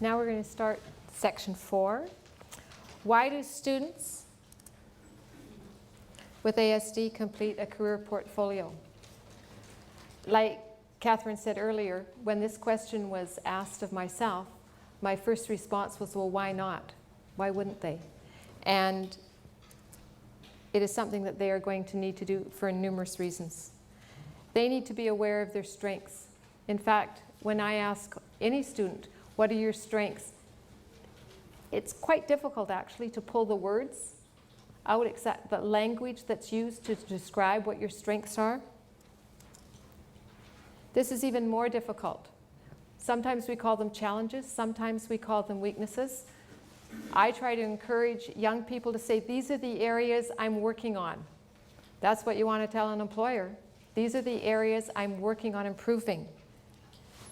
Now we're going to start section 4. Why do students with ASD complete a career portfolio? Like Catherine said earlier, when this question was asked of myself, my first response was, well, why not? Why wouldn't they? And it is something that they are going to need to do for numerous reasons. They need to be aware of their strengths. In fact, when I ask any student, what are your strengths? It's quite difficult actually to pull the words out, except the language that's used to describe what your strengths are. This is even more difficult. Sometimes we call them challenges, sometimes we call them weaknesses. I try to encourage young people to say, these are the areas I'm working on. That's what you want to tell an employer. These are the areas I'm working on improving.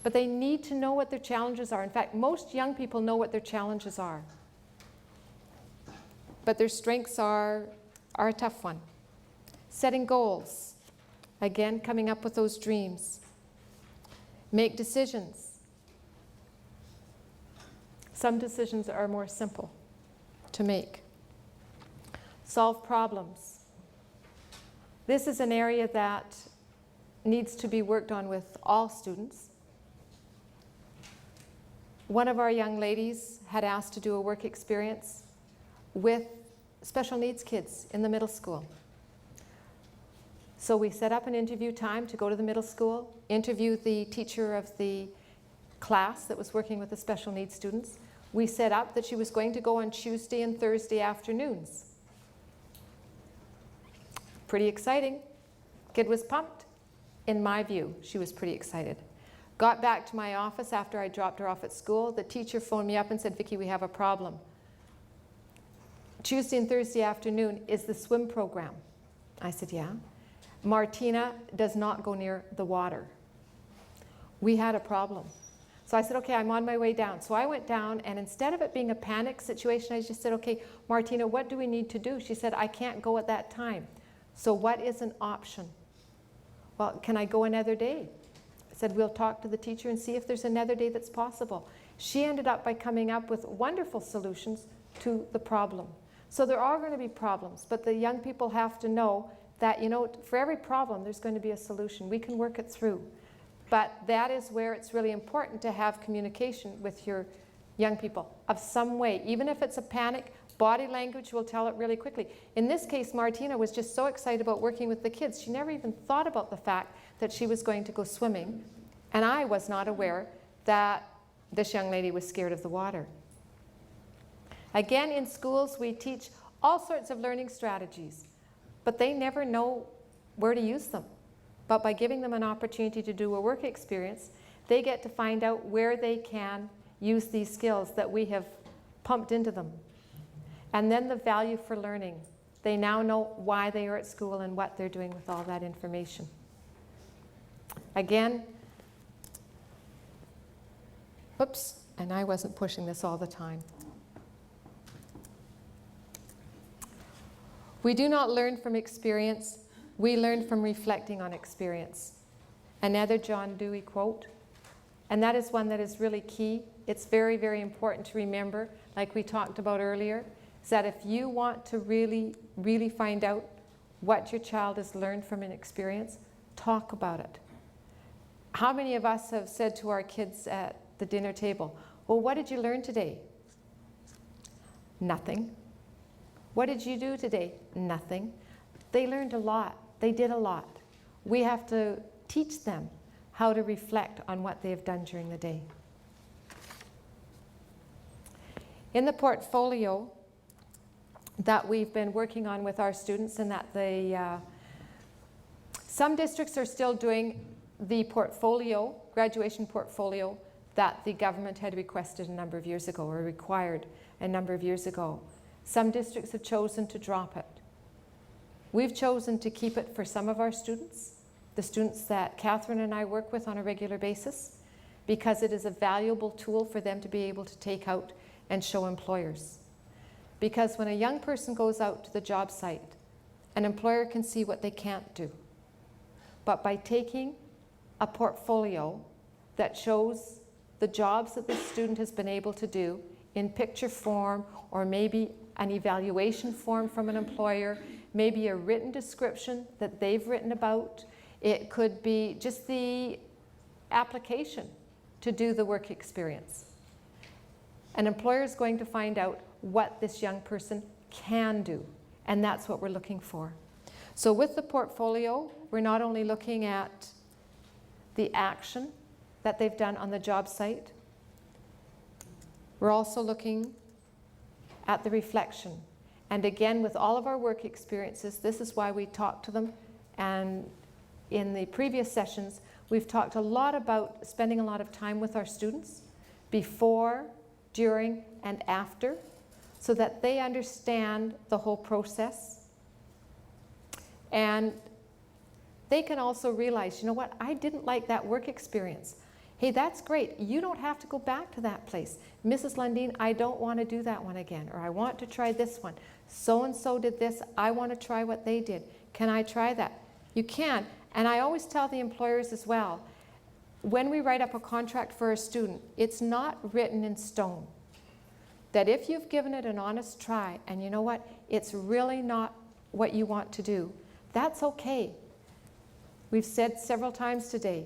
But they need to know what their challenges are. In fact, most young people know what their challenges are. But their strengths are a tough one. Setting goals. Again, coming up with those dreams. Make decisions. Some decisions are more simple to make. Solve problems. This is an area that needs to be worked on with all students. One of our young ladies had asked to do a work experience with special needs kids in the middle school. So we set up an interview time to go to the middle school, interview the teacher of the class that was working with the special needs students. We set up that she was going to go on Tuesday and Thursday afternoons. Pretty exciting. Kid was pumped. In my view, she was pretty excited. Got back to my office after I dropped her off at school. The teacher phoned me up and said, Vicki, we have a problem. Tuesday and Thursday afternoon is the swim program. I said, yeah. Martina does not go near the water. We had a problem. So I said, okay, I'm on my way down. So I went down, and instead of it being a panic situation, I just said, okay, Martina, what do we need to do? She said, I can't go at that time. So what is an option? Well, can I go another day? I said, we'll talk to the teacher and see if there's another day that's possible. She ended up by coming up with wonderful solutions to the problem. So there are going to be problems, but the young people have to know that, you know, for every problem, there's going to be a solution. We can work it through. But that is where it's really important to have communication with your young people of some way. Even if it's a panic, body language will tell it really quickly. In this case, Martina was just so excited about working with the kids. She never even thought about the fact that she was going to go swimming. And I was not aware that this young lady was scared of the water. Again, in schools, we teach all sorts of learning strategies, but they never know where to use them. But by giving them an opportunity to do a work experience, they get to find out where they can use these skills that we have pumped into them. And then the value for learning. They now know why they are at school and what they're doing with all that information. Again, oops, and I wasn't pushing this all the time. We do not learn from experience, we learn from reflecting on experience. Another John Dewey quote, and that is one that is really key. It's very, very important to remember, like we talked about earlier, is that if you want to really, really find out what your child has learned from an experience, talk about it. How many of us have said to our kids at the dinner table, well, what did you learn today? Nothing. What did you do today? Nothing. They learned a lot. They did a lot. We have to teach them how to reflect on what they have done during the day. In the portfolio that we've been working on with our students, and that some districts are still doing the portfolio, graduation portfolio, that the government had requested a number of years ago, or required a number of years ago. Some districts have chosen to drop it. We've chosen to keep it for some of our students, the students that Catherine and I work with on a regular basis, because it is a valuable tool for them to be able to take out and show employers. Because when a young person goes out to the job site, an employer can see what they can't do. But by taking a portfolio that shows the jobs that the student has been able to do in picture form, or maybe an evaluation form from an employer, maybe a written description that they've written about. It could be just the application to do the work experience. An employer is going to find out what this young person can do, and that's what we're looking for. So with the portfolio, we're not only looking at the action that they've done on the job site, we're also looking at the reflection. And again, with all of our work experiences, this is why we talk to them. And in the previous sessions, we've talked a lot about spending a lot of time with our students before, during, and after, so that they understand the whole process. And they can also realize, you know what, I didn't like that work experience. Hey, that's great. You don't have to go back to that place. Mrs. Lundeen, I don't want to do that one again, or I want to try this one. So-and-so did this. I want to try what they did. Can I try that? You can. And I always tell the employers as well, when we write up a contract for a student, it's not written in stone. That if you've given it an honest try, and you know what, it's really not what you want to do, that's okay. We've said several times today,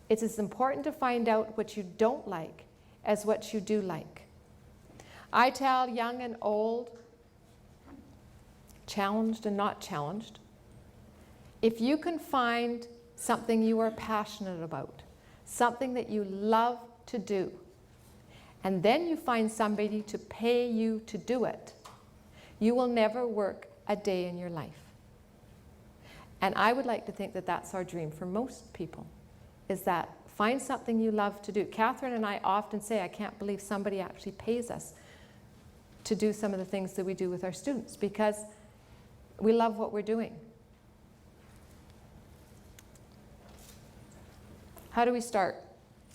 it's as important to find out what you don't like as what you do like. I tell young and old, challenged and not challenged, if you can find something you are passionate about, something that you love to do, and then you find somebody to pay you to do it, you will never work a day in your life. And I would like to think that that's our dream for most people, is that find something you love to do. Catherine and I often say, I can't believe somebody actually pays us to do some of the things that we do with our students, because we love what we're doing. How do we start?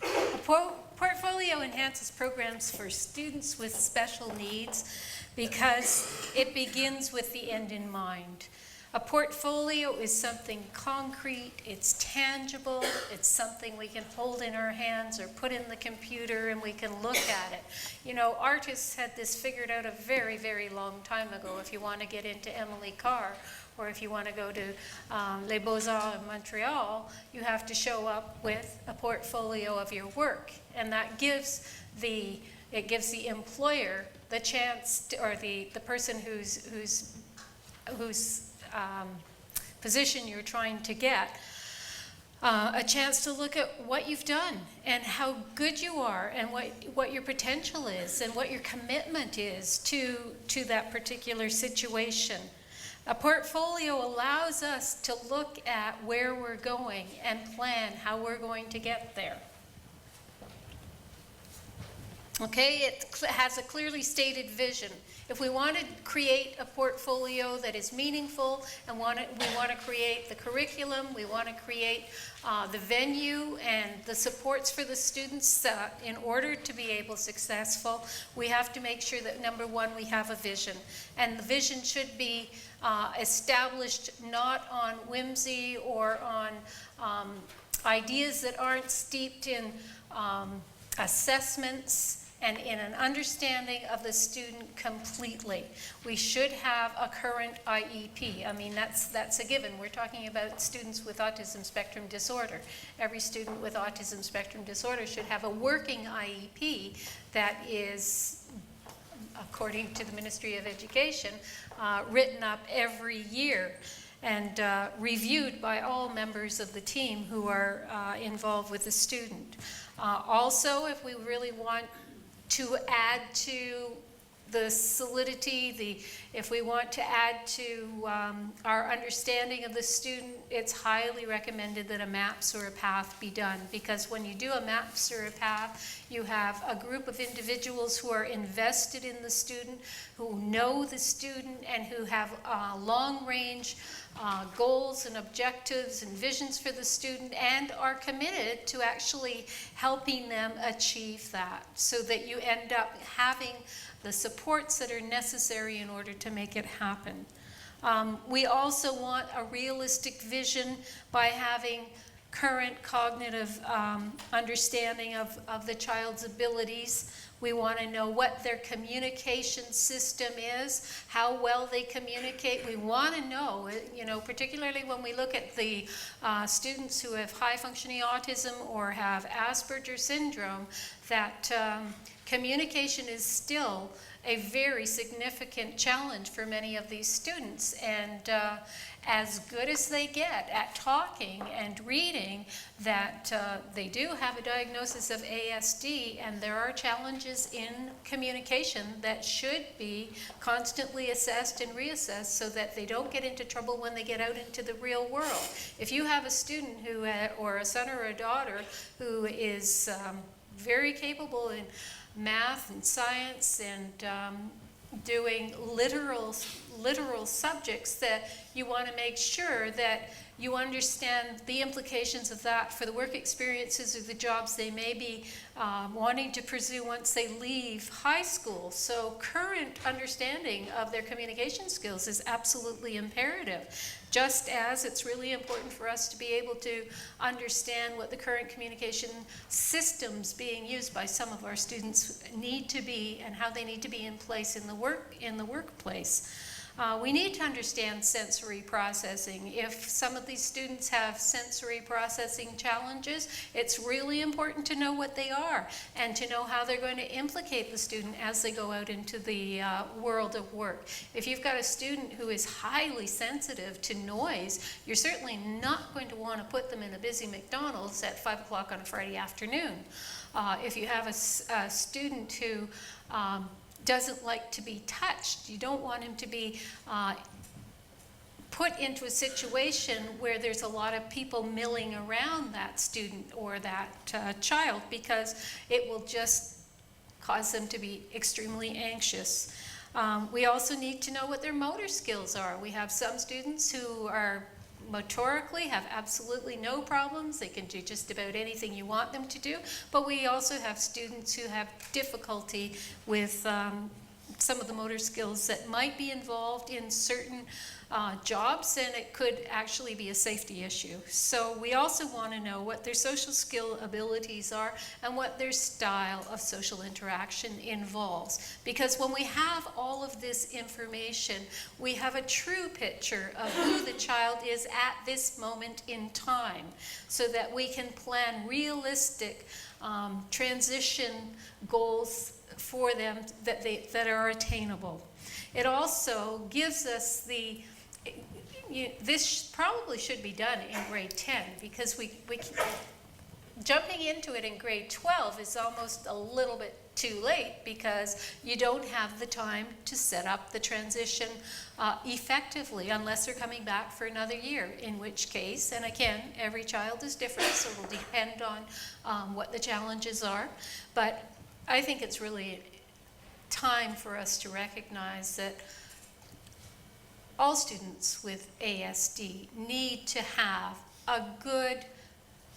A portfolio enhances programs for students with special needs because it begins with the end in mind. A portfolio is something concrete, it's tangible, it's something we can hold in our hands or put in the computer and we can look at it. You know, artists had this figured out a very, very long time ago. If you want to get into Emily Carr, or if you want to go to Les Beaux-Arts in Montreal, you have to show up with a portfolio of your work. And that gives the employer the chance, to, or the person whose position you're trying to get, a chance to look at what you've done and how good you are and what your potential is and what your commitment is to that particular situation. A portfolio allows us to look at where we're going and plan how we're going to get there. Okay, it has a clearly stated vision. If we want to create a portfolio that is meaningful and we want to create the curriculum, we want to create the venue and the supports for the students in order to be able successful, we have to make sure that, number one, we have a vision. And the vision should be established not on whimsy or on ideas that aren't steeped in assessments and in an understanding of the student completely. We should have a current IEP. I mean, that's a given. We're talking about students with autism spectrum disorder. Every student with autism spectrum disorder should have a working IEP that is, according to the Ministry of Education, written up every year and reviewed by all members of the team who are involved with the student. Also, if we really want to add to the solidity, if we want to add to our understanding of the student, it's highly recommended that a MAPS or a PATH be done, because when you do a MAPS or a PATH, you have a group of individuals who are invested in the student, who know the student, and who have long-range goals and objectives and visions for the student, and are committed to actually helping them achieve that, so that you end up having the supports that are necessary in order to make it happen. We also want a realistic vision by having current cognitive understanding of the child's abilities. We want to know what their communication system is, how well they communicate. We want to know, particularly when we look at the students who have high functioning autism or have Asperger's syndrome, that communication is still a very significant challenge for many of these students. And as good as they get at talking and reading, that they do have a diagnosis of ASD, and there are challenges in communication that should be constantly assessed and reassessed so that they don't get into trouble when they get out into the real world. If you have a student who, or a son or a daughter, who is very capable in math and science and doing literal subjects, that you want to make sure that you understand the implications of that for the work experiences or the jobs they may be wanting to pursue once they leave high school. So current understanding of their communication skills is absolutely imperative. Just as it's really important for us to be able to understand what the current communication systems being used by some of our students need to be and how they need to be in place in the workplace. We need to understand sensory processing. If some of these students have sensory processing challenges, it's really important to know what they are and to know how they're going to implicate the student as they go out into the world of work. If you've got a student who is highly sensitive to noise, you're certainly not going to want to put them in a busy McDonald's at 5 o'clock on a Friday afternoon. If you have a student who doesn't like to be touched, you don't want him to be put into a situation where there's a lot of people milling around that student or that child, because it will just cause them to be extremely anxious. We also need to know what their motor skills are. We have some students who are motorically have absolutely no problems. They can do just about anything you want them to do. But we also have students who have difficulty with some of the motor skills that might be involved in certain jobs, and it could actually be a safety issue. So we also want to know what their social skill abilities are and what their style of social interaction involves. Because when we have all of this information, we have a true picture of who the child is at this moment in time, so that we can plan realistic transition goals for them that are attainable. It also gives us this probably should be done in grade 10, because we jumping into it in grade 12 is almost a little bit too late, because you don't have the time to set up the transition effectively unless they're coming back for another year, in which case, and again, every child is different, so it will depend on what the challenges are. But I think it's really time for us to recognize that all students with ASD need to have a good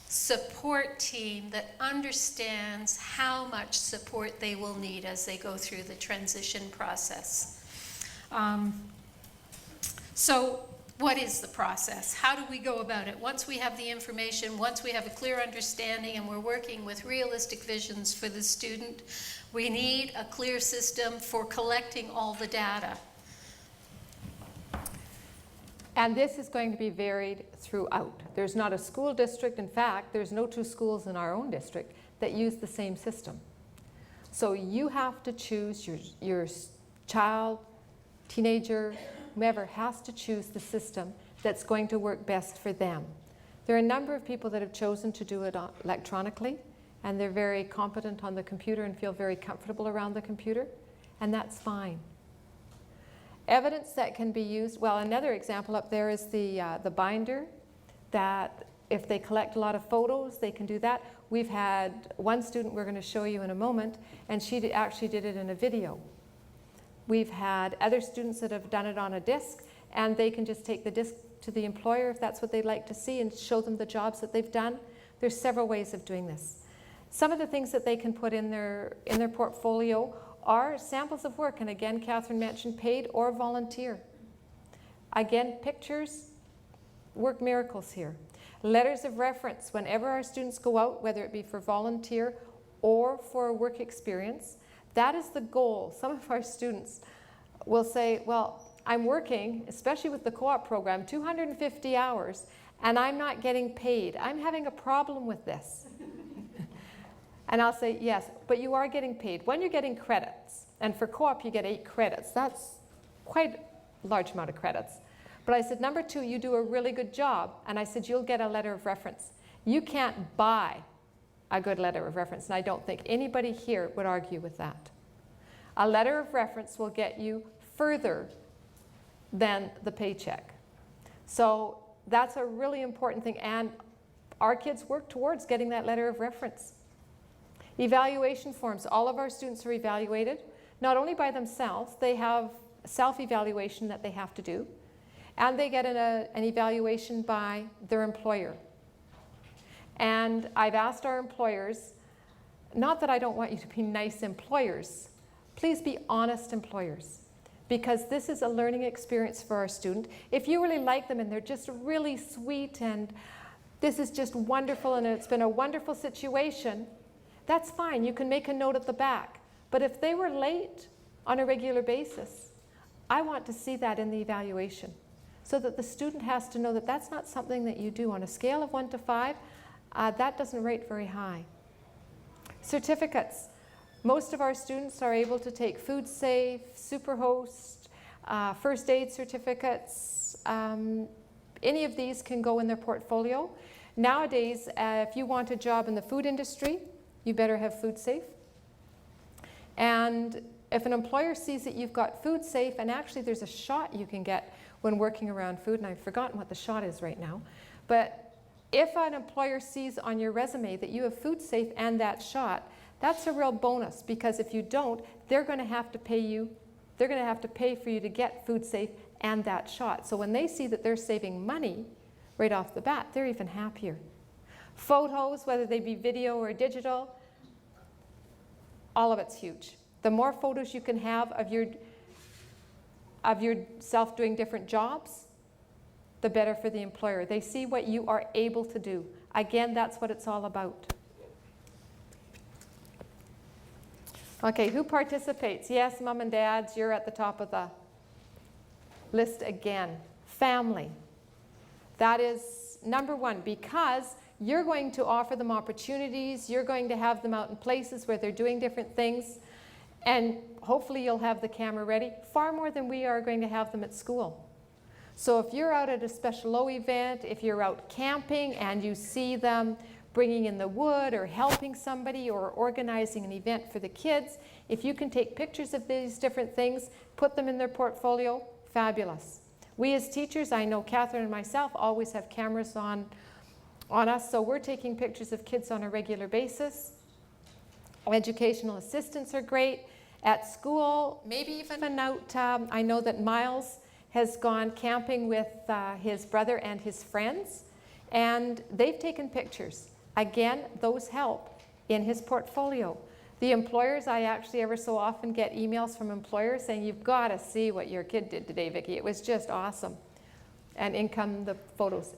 support team that understands how much support they will need as they go through the transition process. So what is the process? How do we go about it? Once we have the information, once we have a clear understanding and we're working with realistic visions for the student, we need a clear system for collecting all the data. And this is going to be varied throughout. There's not a school district, in fact, there's no two schools in our own district that use the same system. So you have to choose, your child, teenager, whomever has to choose the system that's going to work best for them. There are a number of people that have chosen to do it electronically, and they're very competent on the computer and feel very comfortable around the computer, and that's fine. Evidence that can be used, well, another example up there is the binder, that if they collect a lot of photos, they can do that. We've had one student we're going to show you in a moment, and she actually did it in a video. We've had other students that have done it on a disc, and they can just take the disc to the employer if that's what they'd like to see and show them the jobs that they've done. There's several ways of doing this. Some of the things that they can put in their portfolio are samples of work, and again, Catherine mentioned paid or volunteer. Again, pictures work miracles here. Letters of reference, whenever our students go out, whether it be for volunteer or for work experience, that is the goal. Some of our students will say, well, I'm working, especially with the co-op program, 250 hours, and I'm not getting paid. I'm having a problem with this. And I'll say, yes, but you are getting paid. When you're getting credits, and for co-op you get 8 credits, that's quite a large amount of credits. But I said, number 2, you do a really good job, and I said, you'll get a letter of reference. You can't buy a good letter of reference, and I don't think anybody here would argue with that. A letter of reference will get you further than the paycheck. So that's a really important thing, and our kids work towards getting that letter of reference. Evaluation forms. All of our students are evaluated, not only by themselves, they have self-evaluation that they have to do, and they get an evaluation by their employer. And I've asked our employers, not that I don't want you to be nice employers, please be honest employers, because this is a learning experience for our student. If you really like them and they're just really sweet and this is just wonderful and it's been a wonderful situation, that's fine. You can make a note at the back. But if they were late on a regular basis, I want to see that in the evaluation so that the student has to know that that's not something that you do. On a scale of 1 to 5, that doesn't rate very high. Certificates. Most of our students are able to take Food Safe, Superhost, first aid certificates. Any of these can go in their portfolio. Nowadays, if you want a job in the food industry, you better have Food Safe. And if an employer sees that you've got Food Safe, and actually there's a shot you can get when working around food, and I've forgotten what the shot is right now, but if an employer sees on your resume that you have Food Safe and that shot, that's a real bonus, because if you don't, they're going to have to pay you, they're going to have to pay for you to get Food Safe and that shot. So when they see that they're saving money right off the bat, they're even happier. Photos, whether they be video or digital, all of it's huge. The more photos you can have of yourself doing different jobs, the better for the employer. They see what you are able to do. Again, that's what it's all about. Okay, who participates? Yes, mom and dads, you're at the top of the list again. Family. That is number 1, because you're going to offer them opportunities, you're going to have them out in places where they're doing different things, and hopefully you'll have the camera ready far more than we are going to have them at school. So if you're out at a special O event, if you're out camping and you see them bringing in the wood or helping somebody or organizing an event for the kids, if you can take pictures of these different things, put them in their portfolio, fabulous. We as teachers, I know Catherine and myself always have cameras on us, so we're taking pictures of kids on a regular basis. Educational assistants are great. At school, maybe even out, I know that Miles has gone camping with his brother and his friends, and they've taken pictures. Again, those help in his portfolio. The employers, I actually ever so often get emails from employers saying, you've got to see what your kid did today, Vicki. It was just awesome. And in come the photos.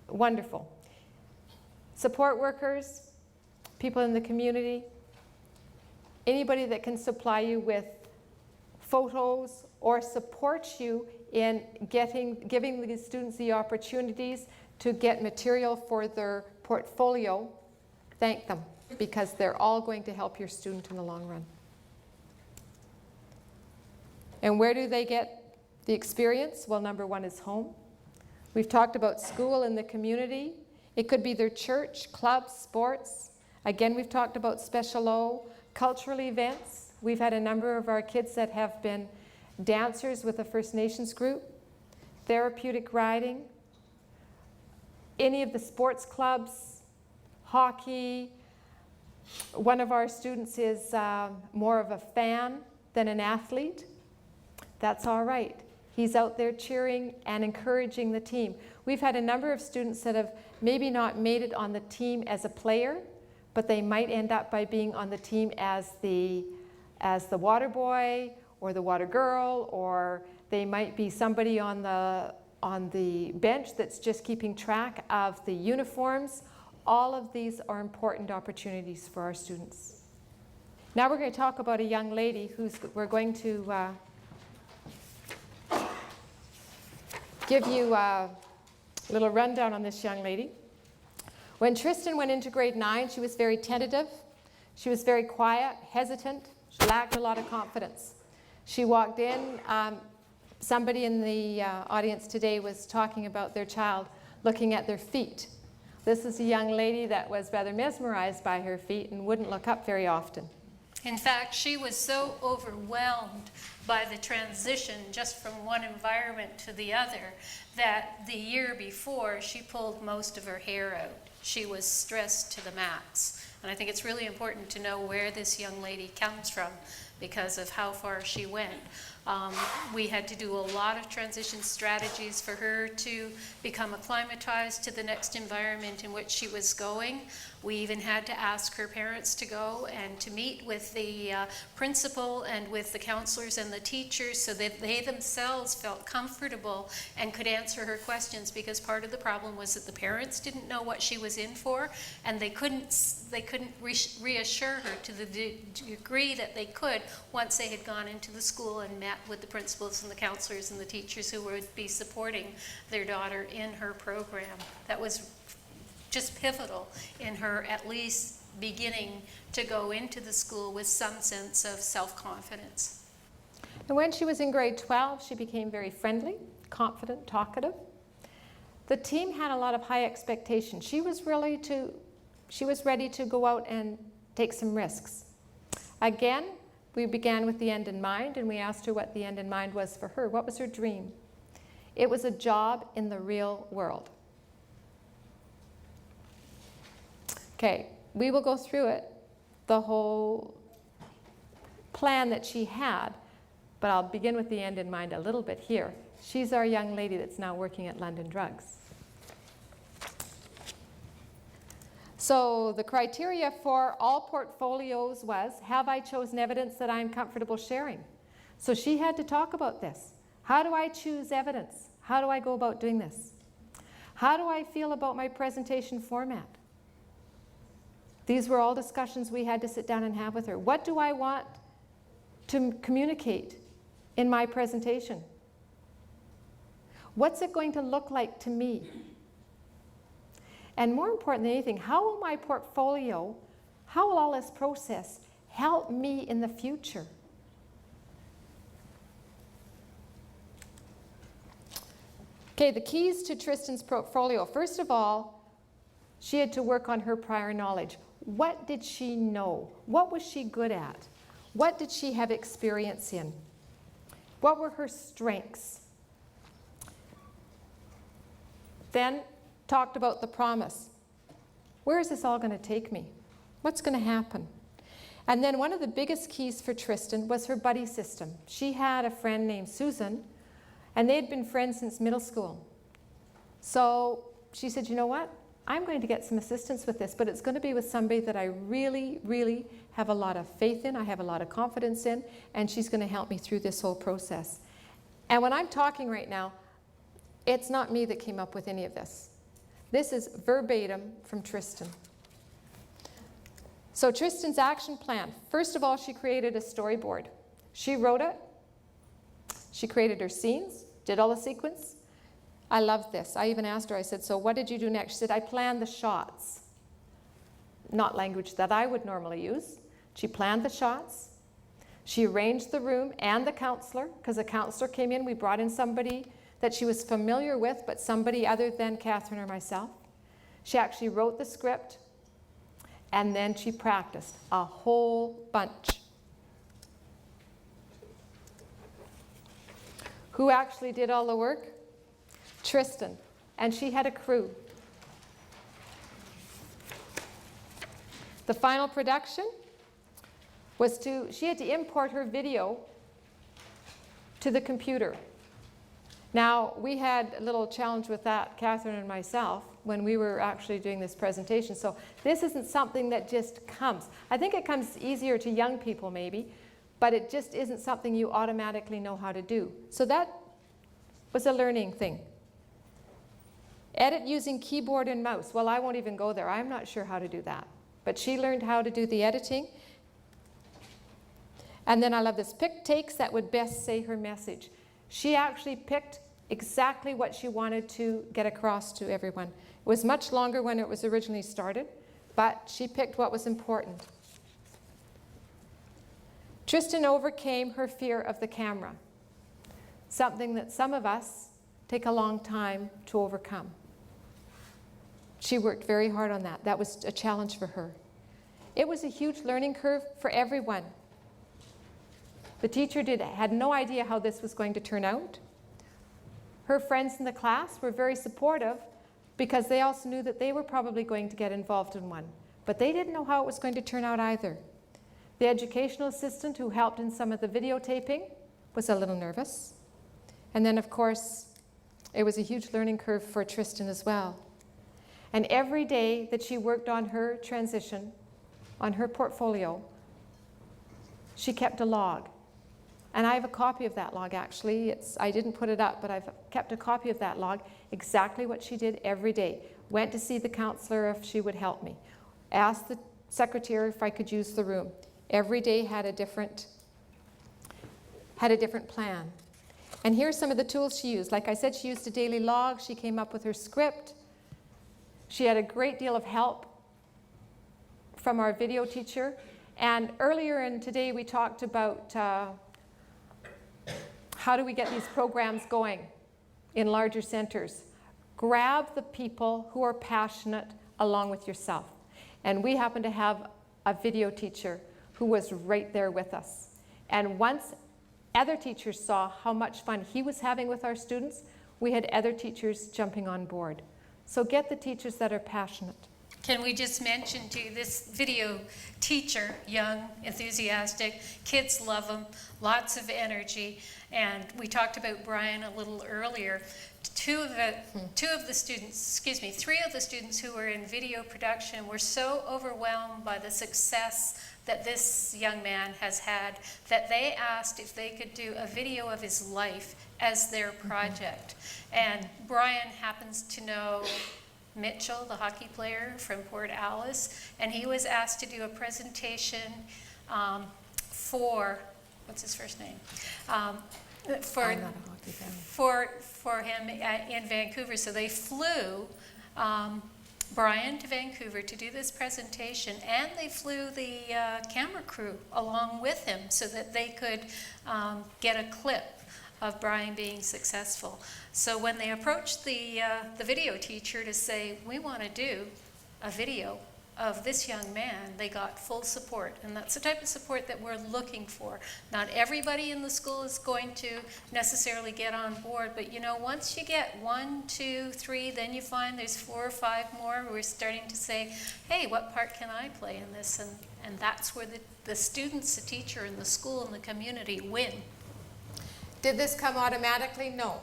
Wonderful. Support workers, people in the community, anybody that can supply you with photos or support you in giving the students the opportunities to get material for their portfolio, thank them, because they're all going to help your student in the long run. And where do they get the experience? Well, number 1 is home. We've talked about school and the community. It could be their church, clubs, sports. Again, we've talked about special O, cultural events. We've had a number of our kids that have been dancers with a First Nations group, therapeutic riding, any of the sports clubs, hockey. One of our students is more of a fan than an athlete. That's all right. He's out there cheering and encouraging the team. We've had a number of students that have maybe not made it on the team as a player, but they might end up by being on the team as the water boy or the water girl, or they might be somebody on the on the bench that's just keeping track of the uniforms. All of these are important opportunities for our students. Now we're going to talk about a young lady we're going to give you a little rundown on this young lady. When Tristan went into grade 9, she was very tentative. She was very quiet, hesitant. She lacked a lot of confidence. She walked in. Somebody in the audience today was talking about their child looking at their feet. This is a young lady that was rather mesmerized by her feet and wouldn't look up very often. In fact, she was so overwhelmed by the transition just from one environment to the other that the year before she pulled most of her hair out. She was stressed to the max. And I think it's really important to know where this young lady comes from because of how far she went. We had to do a lot of transition strategies for her to become acclimatized to the next environment in which she was going. We even had to ask her parents to go and to meet with the principal and with the counselors and the teachers so that they themselves felt comfortable and could answer her questions, because part of the problem was that the parents didn't know what she was in for, and they couldn't reassure her to the degree that they could once they had gone into the school and met with the principals and the counselors and the teachers who would be supporting their daughter in her program. That was just pivotal in her at least beginning to go into the school with some sense of self-confidence. And when she was in grade 12, she became very friendly, confident, talkative. The team had a lot of high expectations. She was ready to go out and take some risks. Again, we began with the end in mind, and we asked her what the end in mind was for her. What was her dream? It was a job in the real world. Okay, we will go through it, the whole plan that she had, but I'll begin with the end in mind a little bit here. She's our young lady that's now working at London Drugs. So the criteria for all portfolios was, have I chosen evidence that I'm comfortable sharing? So she had to talk about this. How do I choose evidence? How do I go about doing this? How do I feel about my presentation format? These were all discussions we had to sit down and have with her. What do I want to communicate in my presentation? What's it going to look like to me? And more important than anything, how will my portfolio, how will all this process help me in the future? Okay, the keys to Tristan's portfolio. First of all, she had to work on her prior knowledge. What did she know? What was she good at? What did she have experience in? What were her strengths? Then talked about the promise. Where is this all going to take me? What's going to happen? And then one of the biggest keys for Tristan was her buddy system. She had a friend named Susan, and they had been friends since middle school. So she said, you know what? I'm going to get some assistance with this, but it's going to be with somebody that I really, really have a lot of faith in, I have a lot of confidence in, and she's going to help me through this whole process. And when I'm talking right now, it's not me that came up with any of this. This is verbatim from Tristan. So Tristan's action plan. First of all, she created a storyboard. She wrote it. She created her scenes, did all the sequence. I loved this. I even asked her, I said, so what did you do next? She said, I planned the shots. Not language that I would normally use. She planned the shots. She arranged the room and the counselor, because the counselor came in. We brought in somebody that she was familiar with, but somebody other than Catherine or myself. She actually wrote the script, and then she practiced a whole bunch. Who actually did all the work? Tristan, and she had a crew. The final production was she had to import her video to the computer. Now, we had a little challenge with that, Catherine and myself, when we were actually doing this presentation. So this isn't something that just comes. I think it comes easier to young people maybe, but it just isn't something you automatically know how to do. So that was a learning thing. Edit using keyboard and mouse. Well, I won't even go there. I'm not sure how to do that. But she learned how to do the editing. And then I love this. Pick takes that would best say her message. She actually picked exactly what she wanted to get across to everyone. It was much longer when it was originally started, but she picked what was important. Tristan overcame her fear of the camera, something that some of us take a long time to overcome. She worked very hard on that. That was a challenge for her. It was a huge learning curve for everyone. The teacher had no idea how this was going to turn out. Her friends in the class were very supportive because they also knew that they were probably going to get involved in one. But they didn't know how it was going to turn out either. The educational assistant who helped in some of the videotaping was a little nervous. And then, of course, it was a huge learning curve for Tristan as well. And every day that she worked on her transition, on her portfolio, she kept a log. And I have a copy of that log, actually. I didn't put it up, but I've kept a copy of that log, exactly what she did every day. Went to see the counselor if she would help me. Asked the secretary if I could use the room. Every day had a different plan. And here's some of the tools she used. Like I said, she used a daily log. She came up with her script. She had a great deal of help from our video teacher. And earlier in today, we talked about how do we get these programs going in larger centers? Grab the people who are passionate along with yourself. And we happen to have a video teacher who was right there with us. And once other teachers saw how much fun he was having with our students, we had other teachers jumping on board. So get the teachers that are passionate. Can we just mention too, this video teacher, young, enthusiastic, kids love him, lots of energy, and we talked about Brian a little earlier. Three of the students who were in video production were so overwhelmed by the success that this young man has had that they asked if they could do a video of his life as their project. And Brian happens to know Mitchell, the hockey player from Port Alice, and he was asked to do a presentation for, what's his first name? I'm not a hockey fan. For him in Vancouver. So they flew Brian to Vancouver to do this presentation, and they flew the camera crew along with him so that they could get a clip of Brian being successful. So when they approached the video teacher to say, we want to do a video of this young man, they got full support. And that's the type of support that we're looking for. Not everybody in the school is going to necessarily get on board, but you know, once you get 1, 2, 3, then you find there's 4 or 5 more who are starting to say, hey, what part can I play in this? And that's where the students, the teacher, and the school and the community win. Did this come automatically? No.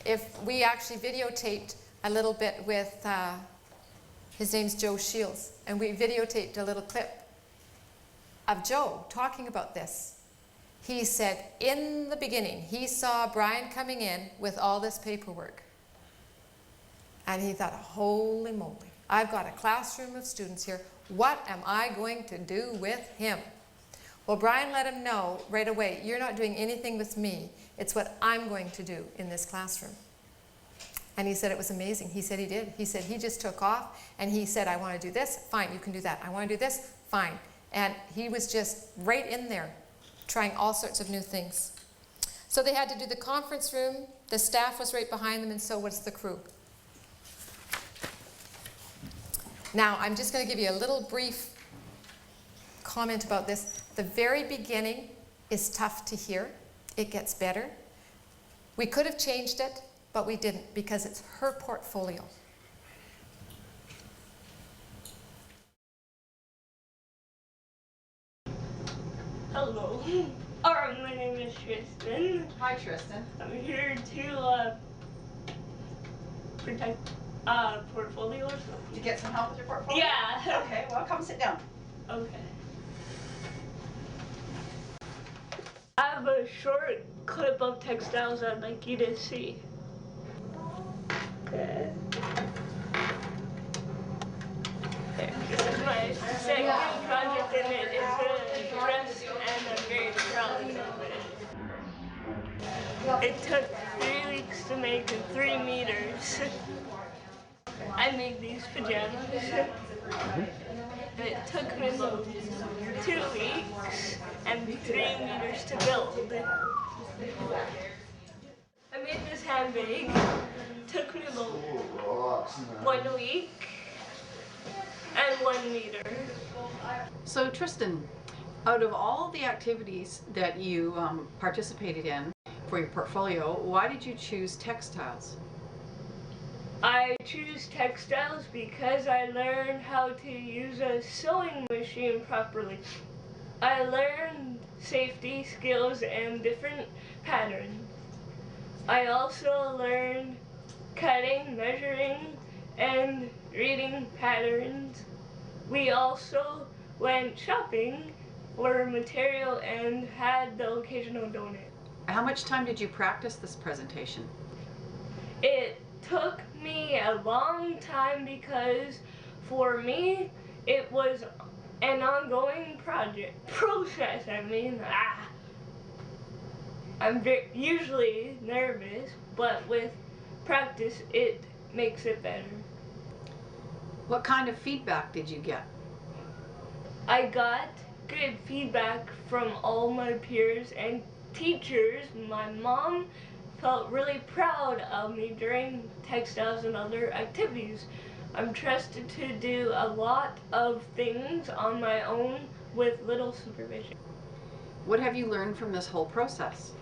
If we actually videotaped a little bit with, his name's Joe Shields, and we videotaped a little clip of Joe talking about this. He said in the beginning, he saw Brian coming in with all this paperwork. And he thought, holy moly, I've got a classroom of students here. What am I going to do with him? Well, Brian let him know right away, you're not doing anything with me. It's what I'm going to do in this classroom. And he said it was amazing. He said he did. He said he just took off, and he said, I want to do this. Fine, you can do that. I want to do this. Fine. And he was just right in there trying all sorts of new things. So they had to do the conference room. The staff was right behind them, and so was the crew. Now, I'm just going to give you a little brief comment about this. The very beginning is tough to hear. It gets better. We could have changed it, but we didn't, because it's her portfolio. Hello. My name is Tristan. Hi, Tristan. I'm here to protect portfolio or something. To get some help with your portfolio? Yeah. Okay, well, come sit down. Okay. I have a short clip of textiles I'd like you to see. Okay. It took 3 weeks to make 3 meters. I made these pajamas. It took me about 2 weeks and 3 meters to build. I made this handbag. Took me about 1 week and 1 meter. So Tristan, out of all the activities that you participated in for your portfolio, why did you choose textiles? I choose textiles because I learned how to use a sewing machine properly. I learned safety skills and different patterns. I also learned cutting, measuring, and reading patterns. We also went shopping for material and had the occasional donut. How much time did you practice this presentation? It took me a long time because for me it was an ongoing process. I'm usually nervous, but with practice it makes it better. What kind of feedback did you get? I got good feedback from all my peers and teachers. My mom felt really proud of me during textiles and other activities. I'm trusted to do a lot of things on my own with little supervision. What have you learned from this whole process?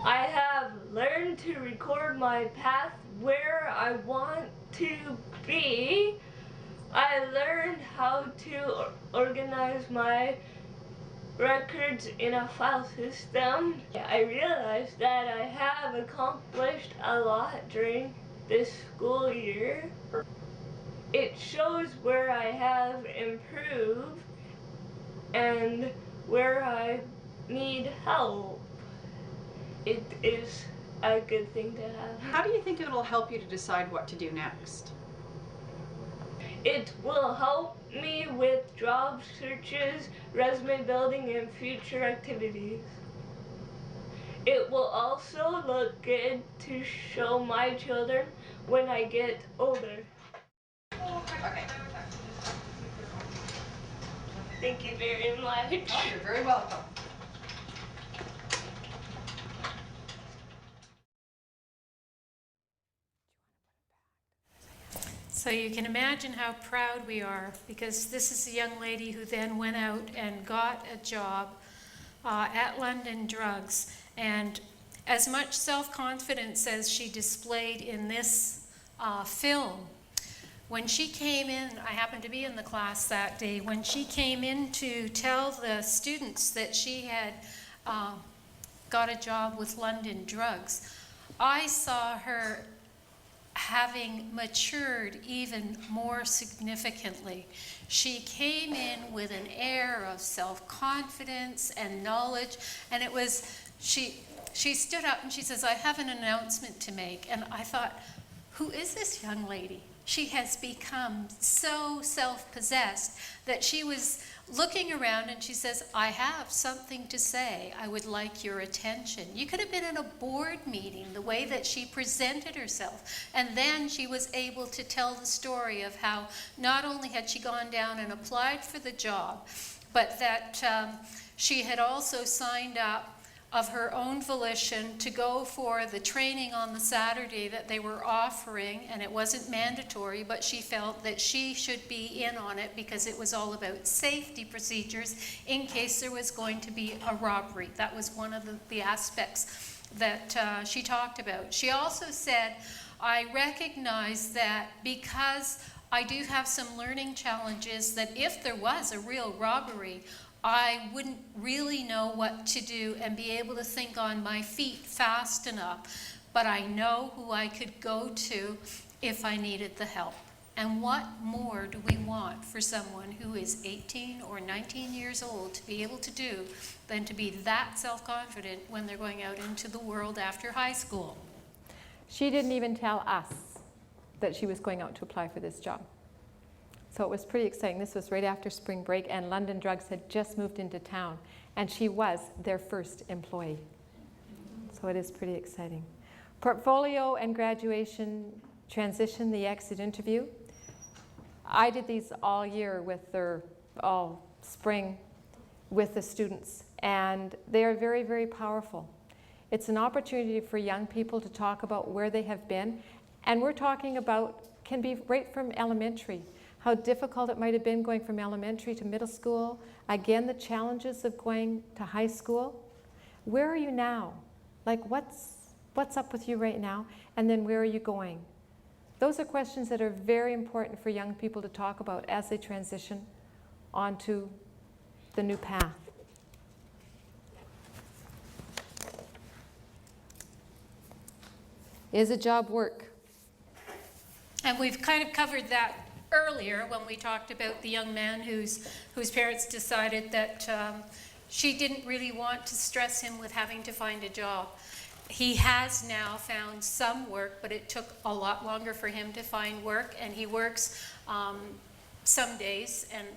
I have learned to record my path where I want to be. I learned how to organize my records in a file system. I realized that I have accomplished a lot during this school year. It shows where I have improved and where I need help. It is a good thing to have. How do you think it'll help you to decide what to do next? It will help me with job searches, resume building, and future activities. It will also look good to show my children when I get older. Okay. Thank you very much. Oh, you're very welcome. So you can imagine how proud we are, because this is a young lady who then went out and got a job at London Drugs. And as much self-confidence as she displayed in this film, when she came in, I happened to be in the class that day, when she came in to tell the students that she had got a job with London Drugs, I saw her having matured even more significantly. She came in with an air of self-confidence and knowledge, and it was, she stood up and she says, "I have an announcement to make." And I thought, who is this young lady? She has become so self-possessed that she was looking around and she says, "I have something to say. I would like your attention." You could have been in a board meeting, the way that she presented herself. And then she was able to tell the story of how not only had she gone down and applied for the job, but that she had also signed up of her own volition to go for the training on the Saturday that they were offering, and it wasn't mandatory, but she felt that she should be in on it because it was all about safety procedures in case there was going to be a robbery. That was one of the aspects that she talked about. She also said, "I recognize that because I do have some learning challenges, that if there was a real robbery, I wouldn't really know what to do and be able to think on my feet fast enough, but I know who I could go to if I needed the help." And what more do we want for someone who is 18 or 19 years old to be able to do than to be that self-confident when they're going out into the world after high school? She didn't even tell us that she was going out to apply for this job. So it was pretty exciting. This was right after spring break, and London Drugs had just moved into town, and she was their first employee. So it is pretty exciting. Portfolio and graduation transition, the exit interview. I did these all year all spring with the students, and they are very, very powerful. It's an opportunity for young people to talk about where they have been, and we're talking about, can be right from elementary, how difficult it might have been going from elementary to middle school, again, the challenges of going to high school. Where are you now? Like, what's up with you right now? And then where are you going? Those are questions that are very important for young people to talk about as they transition onto the new path. Is a job work? And we've kind of covered that earlier when we talked about the young man whose parents decided that she didn't really want to stress him with having to find a job. He has now found some work, but it took a lot longer for him to find work, and he works some days, and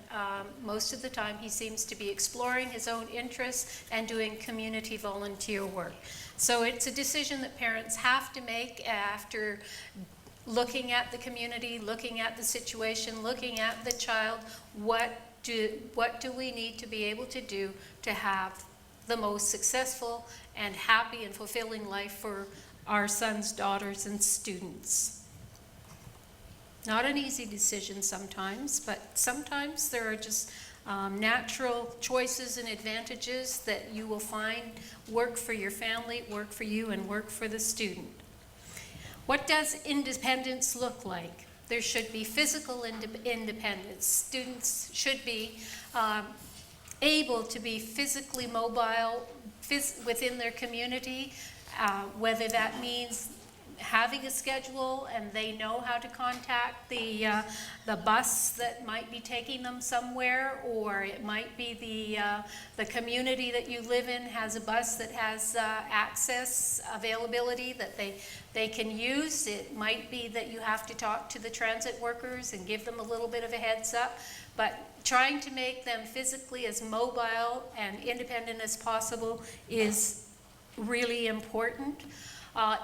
most of the time he seems to be exploring his own interests and doing community volunteer work. So it's a decision that parents have to make after looking at the community, looking at the situation, looking at the child. What do we need to be able to do to have the most successful and happy and fulfilling life for our sons, daughters, and students? Not an easy decision sometimes, but sometimes there are just natural choices and advantages that you will find work for your family, work for you, and work for the student. What does independence look like? There should be physical independence. Students should be able to be physically mobile within their community, whether that means having a schedule and they know how to contact the bus that might be taking them somewhere, or it might be the community that you live in has a bus that has access, availability that they can use. It might be that you have to talk to the transit workers and give them a little bit of a heads up, but trying to make them physically as mobile and independent as possible is really important.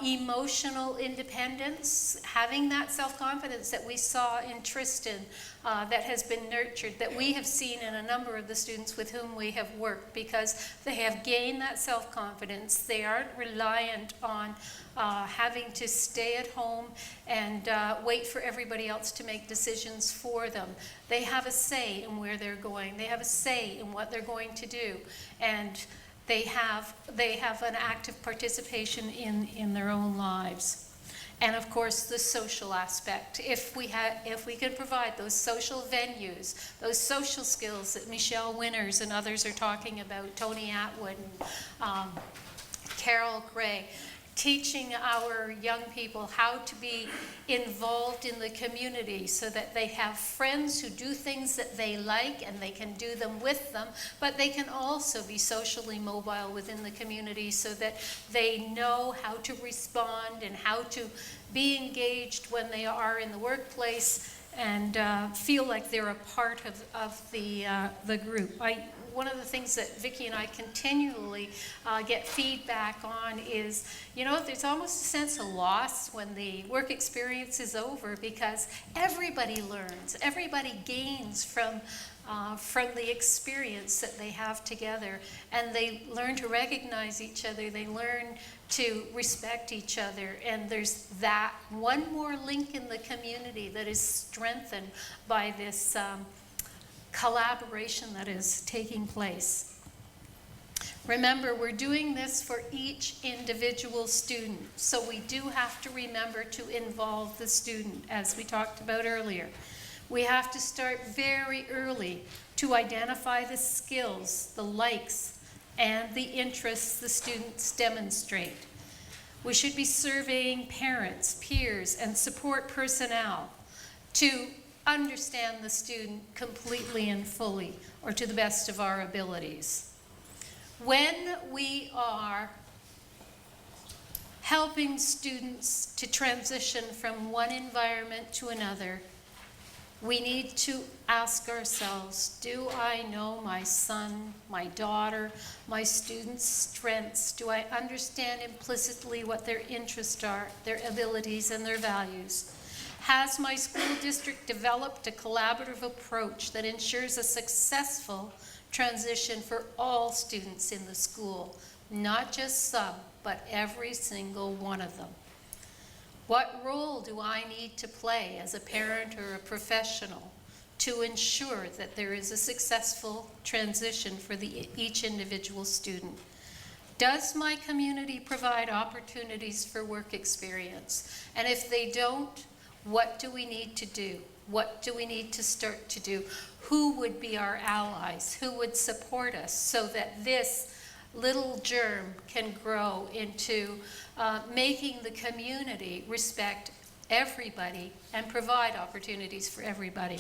Emotional independence, having that self-confidence that we saw in Tristan, that has been nurtured, that we have seen in a number of the students with whom we have worked, because they have gained that self-confidence. They aren't reliant on having to stay at home and wait for everybody else to make decisions for them. They have a say in where they're going. They have a say in what they're going to do. And they have an active participation in their own lives. And of course, the social aspect. If we can provide those social venues, those social skills that Michelle Winners and others are talking about, Tony Atwood, Carol Gray, teaching our young people how to be involved in the community so that they have friends who do things that they like and they can do them with them, but they can also be socially mobile within the community so that they know how to respond and how to be engaged when they are in the workplace and feel like they're a part of the group. One of the things that Vicki and I continually get feedback on is, there's almost a sense of loss when the work experience is over, because everybody learns, everybody gains from the experience that they have together, and they learn to recognize each other, they learn to respect each other, and there's that one more link in the community that is strengthened by this collaboration that is taking place. Remember, we're doing this for each individual student, so we do have to remember to involve the student, as we talked about earlier. We have to start very early to identify the skills, the likes, and the interests the students demonstrate. We should be surveying parents, peers, and support personnel to understand the student completely and fully, or to the best of our abilities. When we are helping students to transition from one environment to another, We need to ask ourselves, do I know my son, my daughter, my students' strengths? Do I understand implicitly what their interests are, their abilities, and their values? Has my school district developed a collaborative approach that ensures a successful transition for all students in the school, not just some, but every single one of them? What role do I need to play as a parent or a professional to ensure that there is a successful transition for each individual student? Does my community provide opportunities for work experience? And if they don't, what do we need to do? What do we need to start to do? Who would be our allies? Who would support us so that this little germ can grow into making the community respect everybody and provide opportunities for everybody?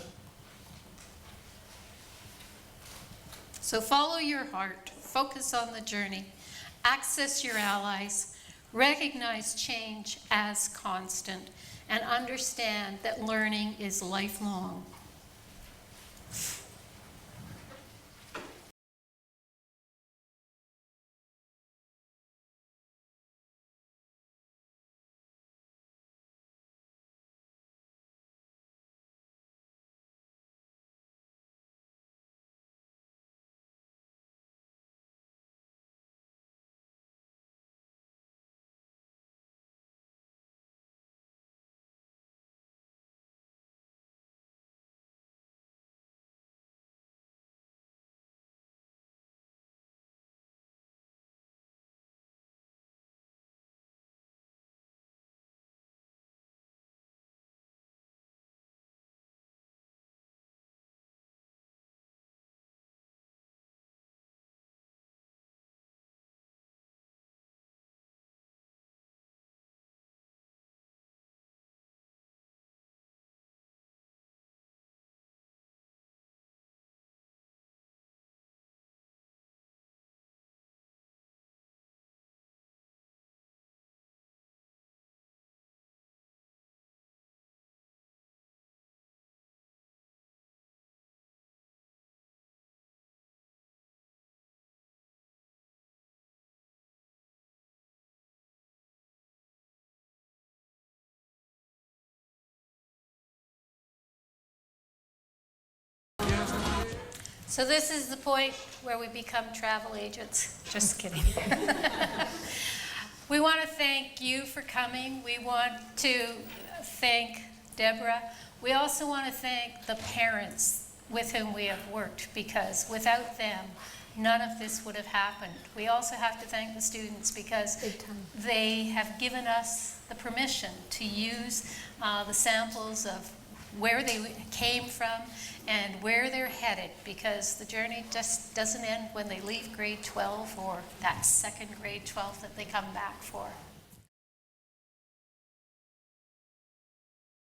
So follow your heart, focus on the journey, access your allies, recognize change as constant, and understand that learning is lifelong. So this is the point where we become travel agents. Just kidding. We want to thank you for coming. We want to thank Deborah. We also want to thank the parents with whom we have worked, because without them, none of this would have happened. We also have to thank the students because they have given us the permission to use the samples of where they came from and where they're headed, because the journey just doesn't end when they leave grade 12 or that second grade 12 that they come back for.